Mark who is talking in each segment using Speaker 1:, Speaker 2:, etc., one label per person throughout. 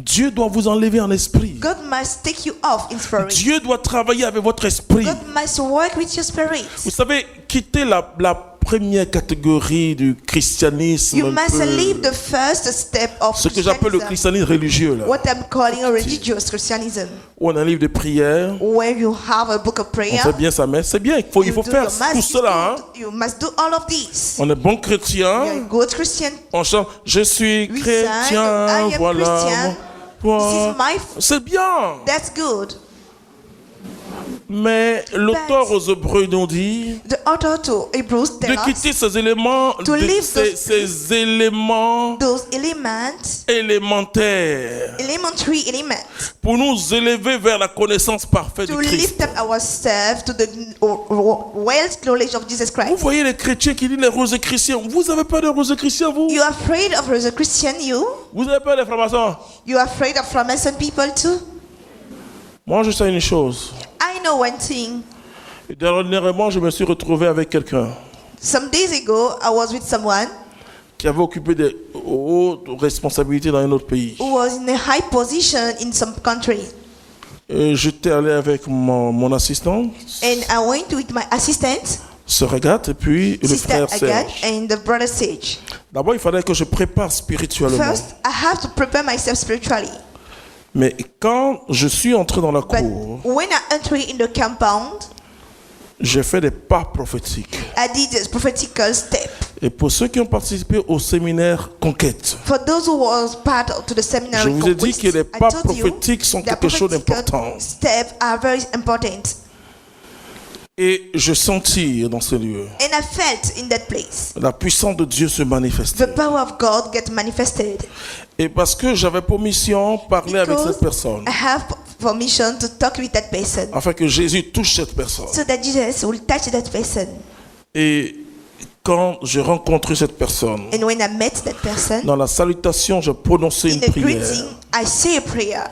Speaker 1: Dieu doit vous enlever en esprit.
Speaker 2: God must take you off in spirit.
Speaker 1: Dieu doit travailler avec votre esprit.
Speaker 2: God must work with your spirit.
Speaker 1: Vous savez, quitter la première catégorie du christianisme,
Speaker 2: You must leave the first step of
Speaker 1: ce que j'appelle le christianisme religieux, là,
Speaker 2: what I'm calling a religious Christianism,
Speaker 1: où on a un livre de prière,
Speaker 2: where you have a book of
Speaker 1: on
Speaker 2: prayer.
Speaker 1: fait bien sa messe, c'est bien, il faut
Speaker 2: You do
Speaker 1: faire
Speaker 2: your mass,
Speaker 1: tout cela. Hein.
Speaker 2: you must do all of this.
Speaker 1: On est bon
Speaker 2: You're a
Speaker 1: chrétien,
Speaker 2: good Christian.
Speaker 1: on chante, je suis
Speaker 2: We
Speaker 1: chrétien,
Speaker 2: sang, I am
Speaker 1: voilà.
Speaker 2: Christian. This is my
Speaker 1: C'est bien.
Speaker 2: That's good.
Speaker 1: Mais l'auteur aux Hébreux nous dit
Speaker 2: The author to Hebrews
Speaker 1: de
Speaker 2: tells us
Speaker 1: quitter ces éléments,
Speaker 2: to leave
Speaker 1: ces éléments
Speaker 2: those elements,
Speaker 1: élémentaires,
Speaker 2: elementary elements,
Speaker 1: pour nous élever vers la connaissance parfaite
Speaker 2: to
Speaker 1: de Christ.
Speaker 2: lift up ourselves to the wealth knowledge of Jesus
Speaker 1: Vous
Speaker 2: Christ.
Speaker 1: voyez les chrétiens qui disent les roses chrétiens. Vous avez peur des roses chrétiens, vous?
Speaker 2: You are afraid of as a Christian, you?
Speaker 1: Vous avez peur des francs-maçons?
Speaker 2: You are afraid of Freemason people too?
Speaker 1: Moi, je sais une chose.
Speaker 2: I know one thing.
Speaker 1: Dernièrement, je me suis retrouvé avec quelqu'un
Speaker 2: Some days ago, I was with someone
Speaker 1: qui avait occupé des hautes responsabilités dans un autre pays.
Speaker 2: who was in a high position in some country.
Speaker 1: Et j'étais allé avec mon assistant,
Speaker 2: And I went with my assistant,
Speaker 1: Sœur Agathe, et puis le
Speaker 2: Sister
Speaker 1: frère
Speaker 2: Agathe,
Speaker 1: Serge.
Speaker 2: and the brother Sage.
Speaker 1: D'abord, il fallait que je prépare spirituellement.
Speaker 2: First, I have to prepare myself spiritually.
Speaker 1: Mais quand je suis entré dans la
Speaker 2: But
Speaker 1: cour,
Speaker 2: when I entered in the compound,
Speaker 1: j'ai fait des pas prophétiques.
Speaker 2: I did a prophetical step.
Speaker 1: Et pour ceux qui ont participé au séminaire Conquête,
Speaker 2: For those who was part of the
Speaker 1: je
Speaker 2: seminary
Speaker 1: vous ai dit
Speaker 2: conquest,
Speaker 1: que les
Speaker 2: I
Speaker 1: pas
Speaker 2: told you
Speaker 1: prophétiques sont
Speaker 2: that
Speaker 1: quelque chose
Speaker 2: prophetical
Speaker 1: d'important.
Speaker 2: steps are very important.
Speaker 1: Et je sentis dans ce lieu
Speaker 2: And I felt in that place
Speaker 1: la puissance de Dieu se manifester.
Speaker 2: the power of God get manifested.
Speaker 1: Et parce que j'avais pour mission parler avec
Speaker 2: Because
Speaker 1: cette personne,
Speaker 2: I have permission to talk with that person,
Speaker 1: afin que Jésus touche cette personne.
Speaker 2: so that Jesus will touch that person.
Speaker 1: Et quand j'ai rencontré cette personne,
Speaker 2: And when I met that person,
Speaker 1: dans la salutation, je prononçais
Speaker 2: in
Speaker 1: une
Speaker 2: the
Speaker 1: prière.
Speaker 2: greeting, I say a prayer.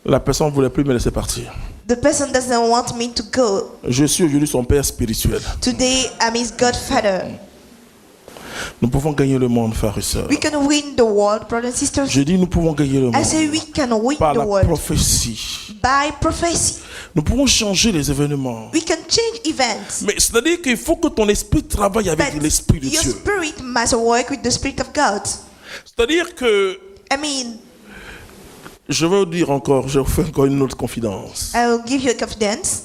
Speaker 1: La personne ne voulait plus me laisser partir.
Speaker 2: The person doesn't want me to go.
Speaker 1: Je suis aujourd'hui son père spirituel.
Speaker 2: Today, I'm his godfather.
Speaker 1: Nous pouvons gagner le monde, frères et sœurs.
Speaker 2: We can win the world, brothers and sisters.
Speaker 1: Je dis nous pouvons gagner le
Speaker 2: I say
Speaker 1: monde
Speaker 2: we can win
Speaker 1: par
Speaker 2: the
Speaker 1: la
Speaker 2: world
Speaker 1: prophétie.
Speaker 2: by prophecy.
Speaker 1: Nous pouvons changer les événements.
Speaker 2: We can change events.
Speaker 1: Mais c'est-à-dire qu'il faut que ton esprit travaille avec
Speaker 2: But
Speaker 1: l'esprit de
Speaker 2: your
Speaker 1: Dieu.
Speaker 2: spirit must work with the Spirit of God.
Speaker 1: C'est-à-dire que,
Speaker 2: I mean,
Speaker 1: je vais vous dire encore, je vais vous faire encore une autre confidence.
Speaker 2: I will give you a confidence.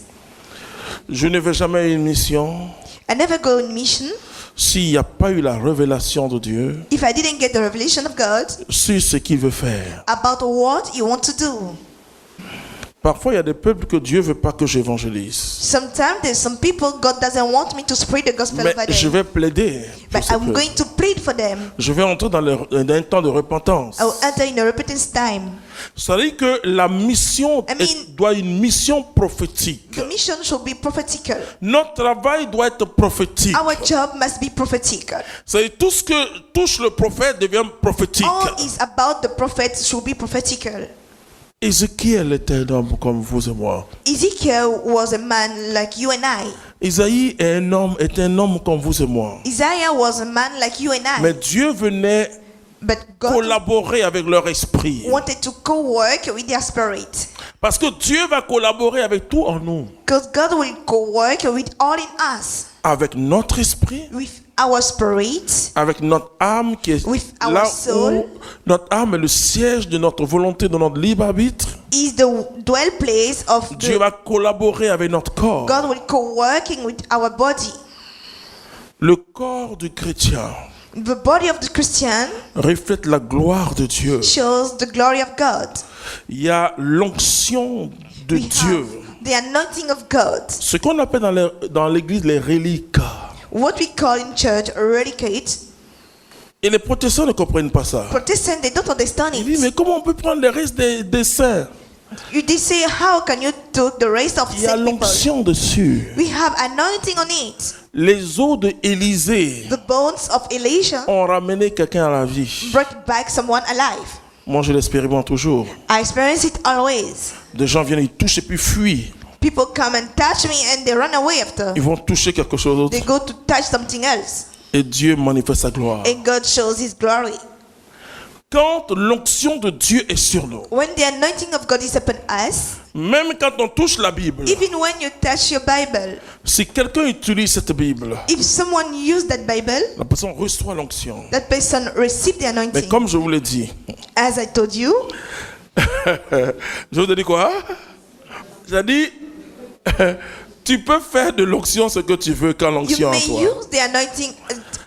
Speaker 1: Je ne vais jamais à une mission
Speaker 2: I never go on mission
Speaker 1: s'il n'y a pas eu la révélation de Dieu
Speaker 2: if I didn't get the revelation of God
Speaker 1: sur ce qu'il veut faire.
Speaker 2: about what He wants to do.
Speaker 1: Parfois, il y a des peuples que Dieu ne veut pas que j'évangélise.
Speaker 2: Sometimes there's some people God doesn't want me to spread the gospel
Speaker 1: Mais
Speaker 2: over
Speaker 1: je
Speaker 2: them.
Speaker 1: vais plaider pour
Speaker 2: But
Speaker 1: ces
Speaker 2: I'm
Speaker 1: peuples.
Speaker 2: going to plead for them.
Speaker 1: Je vais entrer dans un temps de repentance.
Speaker 2: I will enter in a repentance time.
Speaker 1: C'est-à-dire que la mission doit une mission prophétique.
Speaker 2: The mission should be prophetical.
Speaker 1: Notre travail doit être prophétique.
Speaker 2: Our job must be prophetical.
Speaker 1: C'est tout ce que touche le prophète devient prophétique.
Speaker 2: All is about the prophet should be prophetical.
Speaker 1: Ézéchiel était un homme comme vous et moi.
Speaker 2: Ezekiel was a man like you and I.
Speaker 1: Isaïe est un homme comme vous et moi.
Speaker 2: Isaiah was a man like you and I.
Speaker 1: Mais Dieu venait
Speaker 2: But God
Speaker 1: collaborer avec leur esprit.
Speaker 2: wanted to co-work with their spirit.
Speaker 1: Parce que Dieu va collaborer avec tout en nous.
Speaker 2: Because God will co-work with all in us.
Speaker 1: Avec notre esprit,
Speaker 2: With our spirit,
Speaker 1: avec notre âme qui est
Speaker 2: With our
Speaker 1: là
Speaker 2: soul.
Speaker 1: où notre âme est le siège de notre volonté, de notre libre arbitre.
Speaker 2: is the dwell place of
Speaker 1: Dieu
Speaker 2: the,
Speaker 1: va collaborer avec notre corps.
Speaker 2: God will co-working with our body.
Speaker 1: Le corps du chrétien
Speaker 2: The body of the Christian
Speaker 1: reflète la gloire de Dieu.
Speaker 2: shows the glory of God.
Speaker 1: Il y a l'onction de
Speaker 2: We
Speaker 1: Dieu.
Speaker 2: have the anointing of God.
Speaker 1: Ce qu'on appelle dans l'église les reliques.
Speaker 2: What we call in church a relicate.
Speaker 1: Et les protestants ne comprennent pas ça.
Speaker 2: Protestants, they don't understand
Speaker 1: Ils disent,
Speaker 2: it.
Speaker 1: mais comment on peut prendre les restes des saints?
Speaker 2: They say, how can you take the rest of
Speaker 1: Il y a
Speaker 2: sick people?
Speaker 1: l'onction dessus.
Speaker 2: We have anointing on it.
Speaker 1: Les os de Élisée
Speaker 2: The bones of Elijah
Speaker 1: ont ramené quelqu'un à la vie.
Speaker 2: brought back someone alive.
Speaker 1: Moi, je l'expérimente toujours.
Speaker 2: I experience it always.
Speaker 1: Des gens viennent, ils touchent et puis fuient.
Speaker 2: People come and touch me and they run away after.
Speaker 1: Ils vont toucher quelque chose d'autre.
Speaker 2: They go to touch something else.
Speaker 1: Et Dieu manifeste sa gloire.
Speaker 2: And God shows His glory.
Speaker 1: quand l'onction de Dieu est sur nous,
Speaker 2: when the anointing of God is upon us,
Speaker 1: même quand on touche la Bible,
Speaker 2: even when you touch your Bible,
Speaker 1: si quelqu'un utilise cette Bible,
Speaker 2: if someone use that Bible,
Speaker 1: la personne reçoit l'onction.
Speaker 2: that person receive the
Speaker 1: Mais
Speaker 2: anointing.
Speaker 1: comme je vous l'ai dit,
Speaker 2: As I told you,
Speaker 1: je vous ai dit quoi? J'ai dit, tu peux faire de l'onction ce que tu veux quand
Speaker 2: you
Speaker 1: l'onction en
Speaker 2: may
Speaker 1: toi.
Speaker 2: use the anointing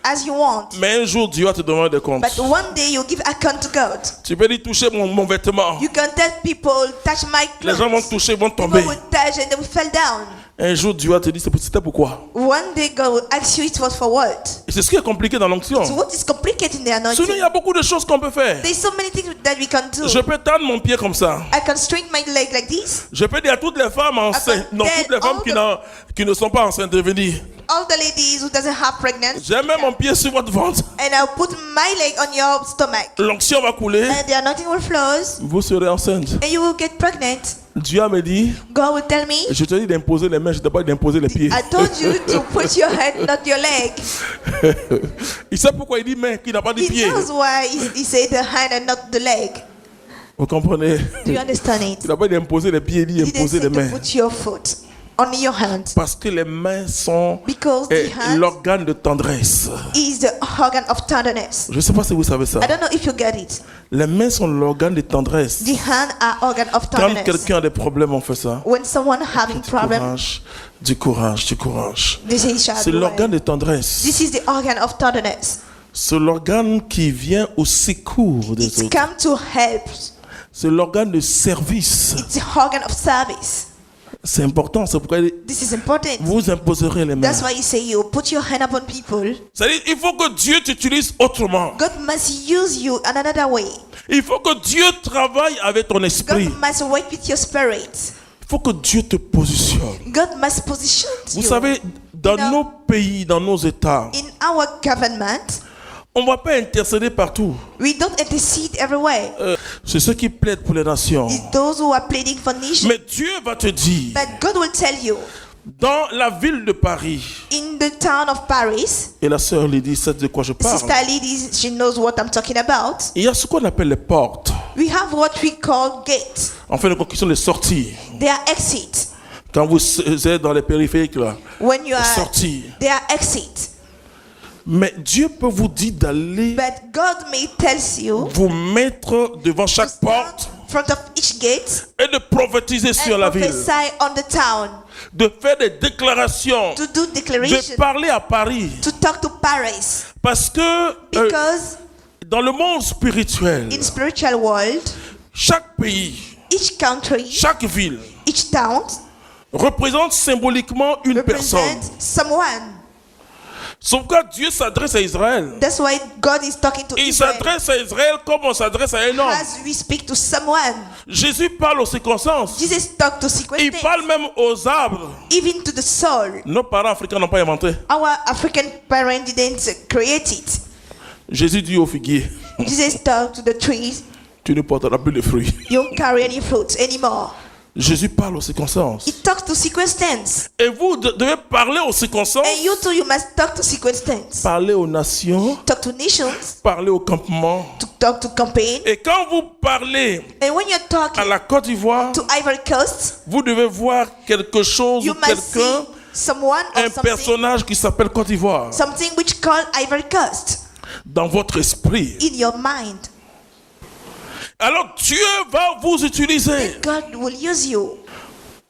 Speaker 2: as you want,
Speaker 1: Mais un jour, Dieu va te demander des comptes.
Speaker 2: but one day you give account to God.
Speaker 1: Tu peux dire toucher mon vêtement.
Speaker 2: You can tell people, touch my
Speaker 1: Les gens vont
Speaker 2: clothes.
Speaker 1: toucher, vont
Speaker 2: People
Speaker 1: tomber.
Speaker 2: will touch and they will fall down.
Speaker 1: Un jour, Dieu va te dire, c'était pourquoi?
Speaker 2: One day God will ask you it was for what.
Speaker 1: Et c'est ce qui est compliqué dans l'onction.
Speaker 2: So what is complicated in the
Speaker 1: Sinon, il
Speaker 2: anointing?
Speaker 1: y a beaucoup de choses qu'on peut faire.
Speaker 2: There's so many things that we can do.
Speaker 1: Je peux tendre mon pied comme ça.
Speaker 2: I can straighten my leg like this.
Speaker 1: Je peux dire à toutes les femmes enceintes, non, toutes les femmes qui ne sont pas enceintes de venir.
Speaker 2: All the ladies who doesn't have pregnant,
Speaker 1: J'ai même mon pied sur votre ventre.
Speaker 2: and I'll put my leg on your stomach,
Speaker 1: L'onction va couler.
Speaker 2: and the anointing will flow,
Speaker 1: Vous serez enceinte.
Speaker 2: and you will get pregnant.
Speaker 1: Dieu me dit,
Speaker 2: God will tell me,
Speaker 1: je te dis d'imposer les mains, je ne te pas d'imposer les pieds.
Speaker 2: I told you to put your head, not your leg.
Speaker 1: Il sait pourquoi il dit main, qu'il n'a pas dit
Speaker 2: He
Speaker 1: pied.
Speaker 2: knows why he said the hand and not the leg.
Speaker 1: Vous comprenez?
Speaker 2: Do you understand it?
Speaker 1: Il n'a pas d'imposer les pieds, il dit
Speaker 2: He didn't
Speaker 1: imposer
Speaker 2: say
Speaker 1: les
Speaker 2: to
Speaker 1: mains.
Speaker 2: put your foot on your hand,
Speaker 1: Parce que les mains sont
Speaker 2: because the hand
Speaker 1: l'organe de tendresse.
Speaker 2: is the organ of tenderness.
Speaker 1: Je ne sais pas si vous savez ça.
Speaker 2: I don't know if you get it.
Speaker 1: Les mains sont l'organe de tendresse.
Speaker 2: The hand are organ of
Speaker 1: Quand
Speaker 2: tenderness.
Speaker 1: quelqu'un a des problèmes, on fait ça.
Speaker 2: When someone having problem,
Speaker 1: Du courage, du courage.
Speaker 2: they say, "Child,
Speaker 1: C'est l'organe de
Speaker 2: this
Speaker 1: tendresse.
Speaker 2: is the organ of tenderness.
Speaker 1: C'est l'organe qui vient au secours des
Speaker 2: It's
Speaker 1: autres.
Speaker 2: come to help.
Speaker 1: C'est l'organe de service.
Speaker 2: It's the organ of service.
Speaker 1: C'est important, c'est pourquoi
Speaker 2: This is important.
Speaker 1: vous imposerez les mains.
Speaker 2: That's why you say you put your hand upon people.
Speaker 1: C'est-à-dire, il faut que Dieu t'utilise autrement.
Speaker 2: God must use you in another way.
Speaker 1: Il faut que Dieu travaille avec ton esprit.
Speaker 2: God must work with your spirit.
Speaker 1: Il faut que Dieu te positionne.
Speaker 2: God must position
Speaker 1: Vous
Speaker 2: you.
Speaker 1: savez, dans
Speaker 2: You know,
Speaker 1: nos pays, dans nos États,
Speaker 2: in our government,
Speaker 1: on ne va pas intercéder partout.
Speaker 2: we don't intercede everywhere.
Speaker 1: C'est ceux qui plaident pour les nations.
Speaker 2: It's those who are pleading for nations.
Speaker 1: Mais Dieu va te dire,
Speaker 2: But God will tell you,
Speaker 1: dans la ville de Paris,
Speaker 2: in the town of Paris,
Speaker 1: et la sœur Lydie sait de quoi je parle,
Speaker 2: Sister Lydie, she knows what I'm talking about.
Speaker 1: il y a ce qu'on appelle les portes.
Speaker 2: We have what we call gates.
Speaker 1: En fait, qui sont les sorties.
Speaker 2: They are exit.
Speaker 1: Quand vous êtes dans les périphériques, là,
Speaker 2: When you
Speaker 1: les
Speaker 2: are,
Speaker 1: sorties.
Speaker 2: they are exit.
Speaker 1: Mais Dieu peut vous dire d'aller
Speaker 2: But God may tell you
Speaker 1: vous mettre devant
Speaker 2: to
Speaker 1: chaque
Speaker 2: stand
Speaker 1: porte
Speaker 2: in front of each gate
Speaker 1: et de prophétiser sur
Speaker 2: and
Speaker 1: la ville,
Speaker 2: prophesy on the town,
Speaker 1: de faire des déclarations,
Speaker 2: to do
Speaker 1: de
Speaker 2: declaration,
Speaker 1: parler à Paris.
Speaker 2: to talk to Paris.
Speaker 1: Parce que
Speaker 2: Because
Speaker 1: dans le monde spirituel,
Speaker 2: in spiritual world,
Speaker 1: chaque pays,
Speaker 2: each country,
Speaker 1: chaque ville
Speaker 2: each town
Speaker 1: représente symboliquement une personne.
Speaker 2: represents someone.
Speaker 1: Sauf que Dieu s'adresse à Israël.
Speaker 2: That's why God is talking to
Speaker 1: Il
Speaker 2: Israel.
Speaker 1: s'adresse à Israël comme on s'adresse à un homme.
Speaker 2: As we speak to someone,
Speaker 1: Jésus parle aux circonstances.
Speaker 2: Jesus talked to
Speaker 1: Il
Speaker 2: circumstances,
Speaker 1: parle même aux arbres.
Speaker 2: even to the soul.
Speaker 1: Nos parents africains n'ont pas inventé.
Speaker 2: Our African parents didn't create it.
Speaker 1: Jésus dit au figuier,
Speaker 2: Jesus talked to the trees.
Speaker 1: tu ne porteras plus de fruits.
Speaker 2: You don't carry any fruits anymore.
Speaker 1: Jésus parle aux circonstances.
Speaker 2: He talks to circumstances.
Speaker 1: Et vous devez parler aux circonstances,
Speaker 2: And you too, you must talk to circumstances.
Speaker 1: parler aux nations,
Speaker 2: Talk to nations,
Speaker 1: parler au campement.
Speaker 2: to talk to campaign.
Speaker 1: Et quand vous parlez
Speaker 2: And when you're talking
Speaker 1: à la Côte d'Ivoire,
Speaker 2: to Ivory Coast,
Speaker 1: vous devez voir quelque chose
Speaker 2: you
Speaker 1: ou
Speaker 2: must see
Speaker 1: quelqu'un,
Speaker 2: someone or
Speaker 1: un personnage qui s'appelle Côte d'Ivoire
Speaker 2: something which called Ivory Coast
Speaker 1: dans votre esprit.
Speaker 2: in your mind.
Speaker 1: Alors Dieu va vous utiliser.
Speaker 2: God will use you.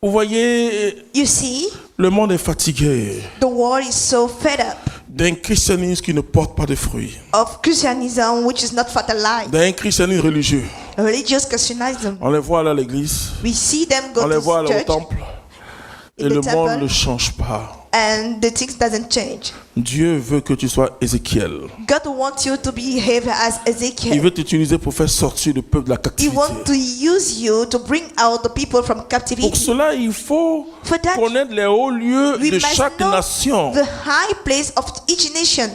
Speaker 1: Vous voyez,
Speaker 2: You see,
Speaker 1: le monde est fatigué
Speaker 2: the world is so fed up
Speaker 1: d'un christianisme qui ne porte pas de fruits,
Speaker 2: of Christianism which is not fertilized.
Speaker 1: d'un christianisme religieux.
Speaker 2: Religious Christianism.
Speaker 1: On les voit là à l'église,
Speaker 2: We see them go
Speaker 1: on les voit
Speaker 2: to
Speaker 1: là au
Speaker 2: church
Speaker 1: temple, et
Speaker 2: in the
Speaker 1: le monde
Speaker 2: temple.
Speaker 1: ne change pas.
Speaker 2: and the things doesn't change.
Speaker 1: Dieu veut que tu sois Ézéchiel.
Speaker 2: God wants you to behave as
Speaker 1: Il
Speaker 2: Ezekiel.
Speaker 1: veut t'utiliser pour faire sortir le peuple de la
Speaker 2: He
Speaker 1: captivité.
Speaker 2: wants to use you to bring out the people from
Speaker 1: Pour
Speaker 2: captivity.
Speaker 1: cela, il faut
Speaker 2: For that,
Speaker 1: connaître les hauts lieux
Speaker 2: we
Speaker 1: de
Speaker 2: must
Speaker 1: chaque
Speaker 2: know
Speaker 1: nation.
Speaker 2: the high place of each nation.